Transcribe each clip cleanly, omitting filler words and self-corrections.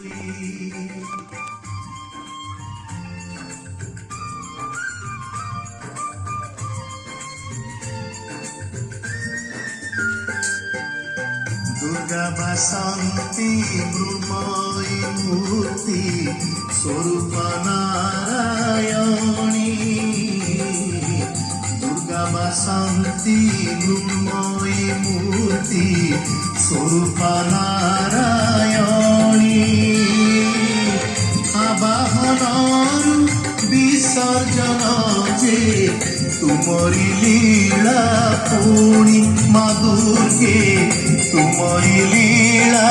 দুর্গা বাসন্তী মৃন্ময়ী মূর্তি স্বরূপ নারায়ণী, দুর্গা বাসন্তী মৃন্ময়ী মূর্তি স্বরূপ নারায়ণী, আবাহনর বিসর্জন যে তুমরি লীলা পুণি মা দুর্গে, তুমরি লীলা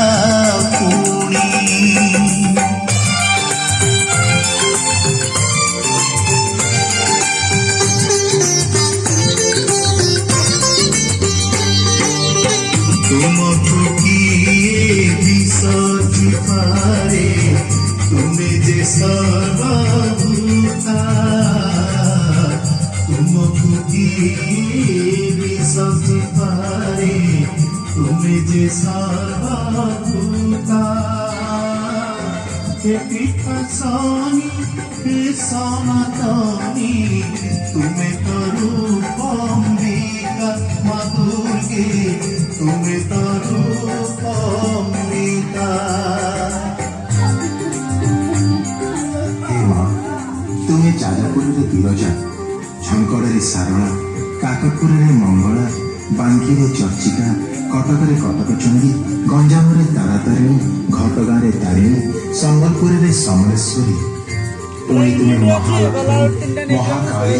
পুণি। तुमको किए विसर्जी पारे, तुम्हें जे सर्वभूता, तुमको किए विसर्जी पारे, तुम्हें जे सर्वभूता। हे पीठसानी हे सनातनी, तुम्हें तो रूपम्बिका मा दुर्गे, तुम्हें तो रूपम्बिका। हे माँ, तुम्हें जाजपुर बिरजा, झंकड़े सारणा, काकटपुर मंगला, बांकी चर्चिका, कटक कटकचंडी, गंजाम तारातारिणी, घटगाँ तारिणी, संबलपुर समलेश्वरी, पुणी तुम्हें महालक्ष्मी महाकाली।